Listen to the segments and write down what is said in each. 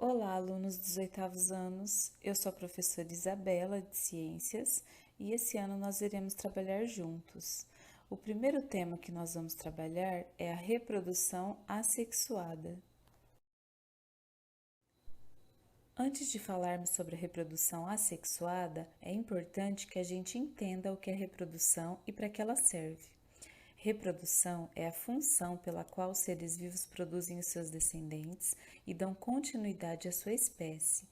Olá, alunos dos oitavos anos. Eu sou a professora Isabela de Ciências e esse ano nós iremos trabalhar juntos. O primeiro tema que nós vamos trabalhar é a reprodução assexuada. Antes de falarmos sobre a reprodução assexuada, é importante que a gente entenda o que é reprodução e para que ela serve. Reprodução é a função pela qual os seres vivos produzem os seus descendentes e dão continuidade à sua espécie.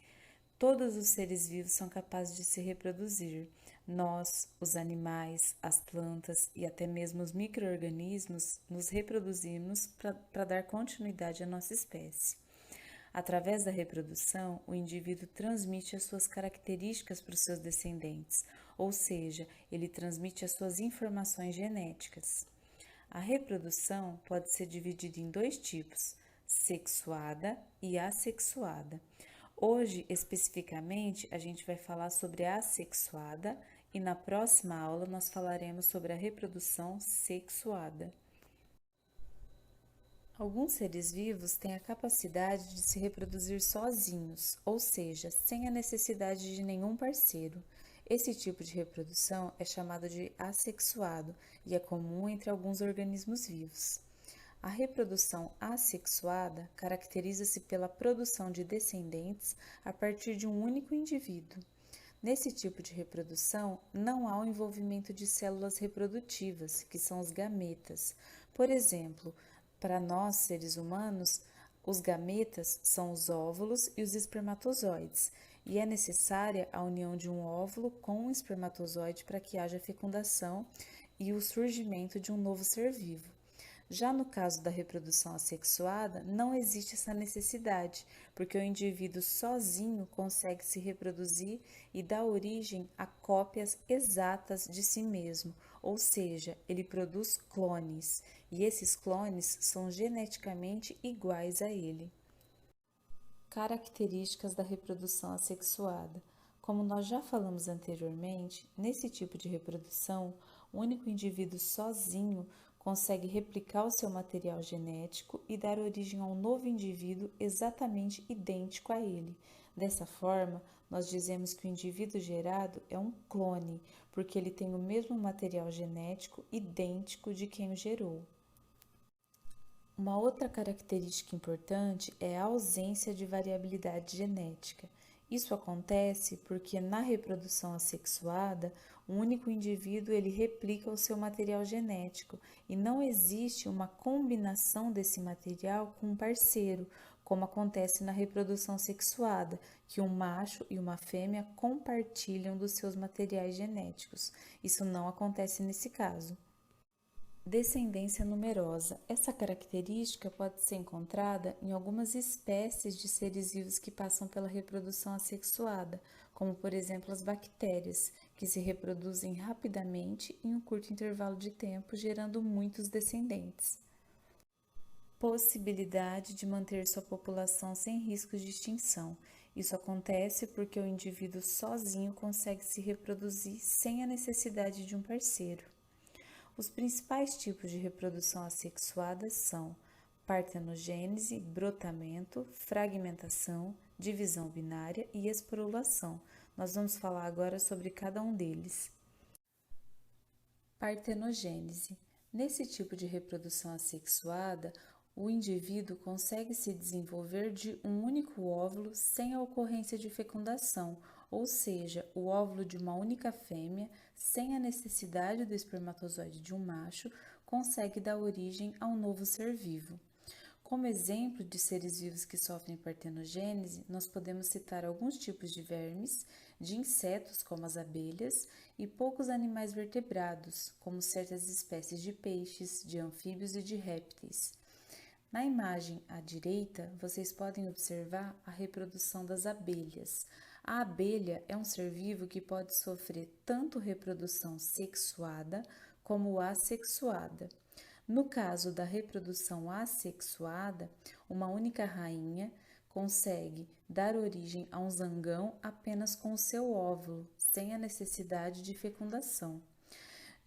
Todos os seres vivos são capazes de se reproduzir. Nós, os animais, as plantas e até mesmo os micro-organismos nos reproduzimos para dar continuidade à nossa espécie. Através da reprodução, o indivíduo transmite as suas características para os seus descendentes, ou seja, ele transmite as suas informações genéticas. A reprodução pode ser dividida em dois tipos, sexuada e assexuada. Hoje, especificamente, a gente vai falar sobre a assexuada e na próxima aula nós falaremos sobre a reprodução sexuada. Alguns seres vivos têm a capacidade de se reproduzir sozinhos, ou seja, sem a necessidade de nenhum parceiro. Esse tipo de reprodução é chamado de assexuado e é comum entre alguns organismos vivos. A reprodução assexuada caracteriza-se pela produção de descendentes a partir de um único indivíduo. Nesse tipo de reprodução, não há o envolvimento de células reprodutivas, que são os gametas. Por exemplo, para nós, seres humanos, os gametas são os óvulos e os espermatozoides, e é necessária a união de um óvulo com um espermatozoide para que haja fecundação e o surgimento de um novo ser vivo. Já no caso da reprodução assexuada, não existe essa necessidade, porque o indivíduo sozinho consegue se reproduzir e dar origem a cópias exatas de si mesmo, ou seja, ele produz clones, e esses clones são geneticamente iguais a ele. Características da reprodução assexuada. Como nós já falamos anteriormente, nesse tipo de reprodução, o único indivíduo sozinho consegue replicar o seu material genético e dar origem a um novo indivíduo exatamente idêntico a ele. Dessa forma, nós dizemos que o indivíduo gerado é um clone, porque ele tem o mesmo material genético idêntico de quem o gerou. Uma outra característica importante é a ausência de variabilidade genética. Isso acontece porque na reprodução assexuada, um único indivíduo ele replica o seu material genético e não existe uma combinação desse material com um parceiro, como acontece na reprodução sexuada, que um macho e uma fêmea compartilham dos seus materiais genéticos. Isso não acontece nesse caso. Descendência numerosa. Essa característica pode ser encontrada em algumas espécies de seres vivos que passam pela reprodução assexuada, como por exemplo as bactérias, que se reproduzem rapidamente em um curto intervalo de tempo, gerando muitos descendentes. Possibilidade de manter sua população sem risco de extinção. Isso acontece porque o indivíduo sozinho consegue se reproduzir sem a necessidade de um parceiro. Os principais tipos de reprodução assexuada são partenogênese, brotamento, fragmentação, divisão binária e esporulação. Nós vamos falar agora sobre cada um deles. Partenogênese. Nesse tipo de reprodução assexuada, o indivíduo consegue se desenvolver de um único óvulo sem a ocorrência de fecundação, ou seja, o óvulo de uma única fêmea, sem a necessidade do espermatozoide de um macho, consegue dar origem a um novo ser vivo. Como exemplo de seres vivos que sofrem partenogênese, nós podemos citar alguns tipos de vermes, de insetos, como as abelhas, e poucos animais vertebrados, como certas espécies de peixes, de anfíbios e de répteis. Na imagem à direita, vocês podem observar a reprodução das abelhas. A abelha é um ser vivo que pode sofrer tanto reprodução sexuada como assexuada. No caso da reprodução assexuada, uma única rainha consegue dar origem a um zangão apenas com o seu óvulo, sem a necessidade de fecundação.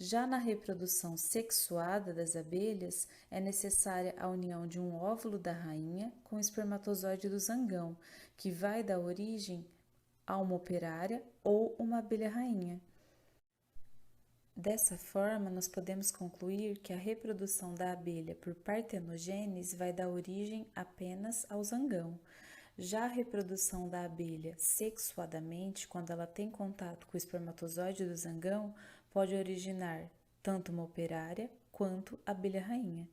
Já na reprodução sexuada das abelhas, é necessária a união de um óvulo da rainha com o espermatozoide do zangão, que vai dar origem a uma operária ou uma abelha rainha. Dessa forma, nós podemos concluir que a reprodução da abelha por partenogênese vai dar origem apenas ao zangão. Já a reprodução da abelha sexuadamente, quando ela tem contato com o espermatozoide do zangão, pode originar tanto uma operária quanto a abelha rainha.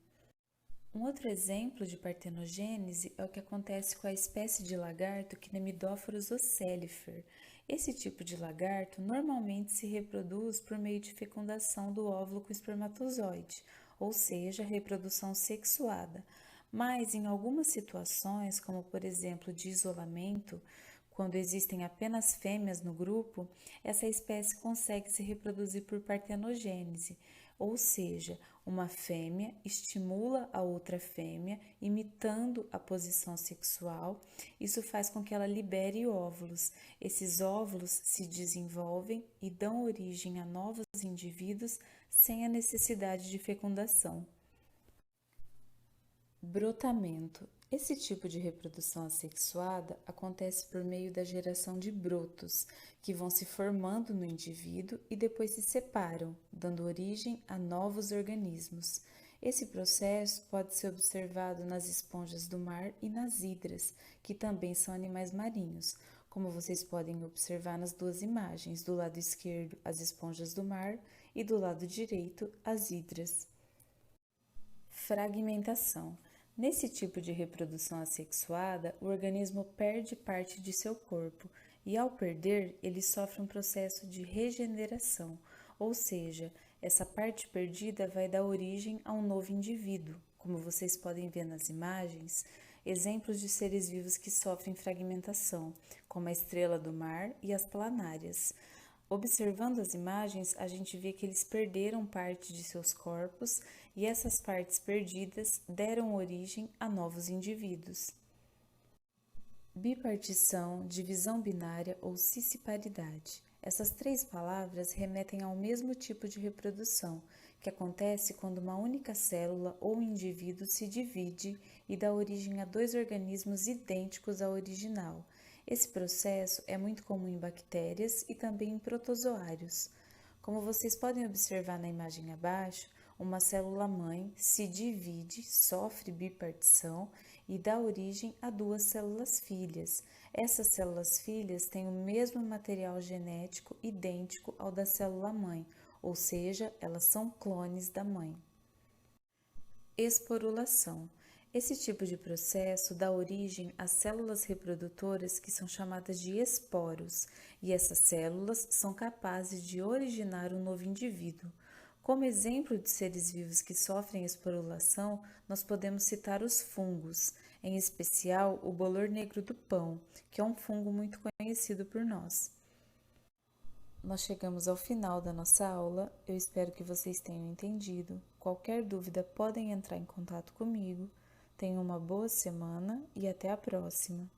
Um outro exemplo de partenogênese é o que acontece com a espécie de lagarto Cnemidóforos ocellifer. Esse tipo de lagarto normalmente se reproduz por meio de fecundação do óvulo com espermatozoide, ou seja, reprodução sexuada. Mas em algumas situações, como por exemplo de isolamento, quando existem apenas fêmeas no grupo, essa espécie consegue se reproduzir por partenogênese, ou seja, uma fêmea estimula a outra fêmea, imitando a posição sexual. Isso faz com que ela libere óvulos. Esses óvulos se desenvolvem e dão origem a novos indivíduos sem a necessidade de fecundação. Brotamento. Esse tipo de reprodução assexuada acontece por meio da geração de brotos, que vão se formando no indivíduo e depois se separam, dando origem a novos organismos. Esse processo pode ser observado nas esponjas do mar e nas hidras, que também são animais marinhos, como vocês podem observar nas duas imagens, do lado esquerdo as esponjas do mar e do lado direito as hidras. Fragmentação. Nesse tipo de reprodução assexuada, o organismo perde parte de seu corpo e, ao perder, ele sofre um processo de regeneração, ou seja, essa parte perdida vai dar origem a um novo indivíduo. Como vocês podem ver nas imagens, exemplos de seres vivos que sofrem fragmentação, como a estrela do mar e as planárias. Observando as imagens, a gente vê que eles perderam parte de seus corpos e essas partes perdidas deram origem a novos indivíduos. Bipartição, divisão binária ou cisparidade. Essas três palavras remetem ao mesmo tipo de reprodução, que acontece quando uma única célula ou indivíduo se divide e dá origem a dois organismos idênticos ao original. Esse processo é muito comum em bactérias e também em protozoários. Como vocês podem observar na imagem abaixo, uma célula-mãe se divide, sofre bipartição e dá origem a duas células filhas. Essas células filhas têm o mesmo material genético idêntico ao da célula-mãe, ou seja, elas são clones da mãe. Esporulação. Esse tipo de processo dá origem a células reprodutoras que são chamadas de esporos, e essas células são capazes de originar um novo indivíduo. Como exemplo de seres vivos que sofrem esporulação, nós podemos citar os fungos, em especial o bolor negro do pão, que é um fungo muito conhecido por nós. Nós chegamos ao final da nossa aula, eu espero que vocês tenham entendido. Qualquer dúvida podem entrar em contato comigo. Tenham uma boa semana e até a próxima!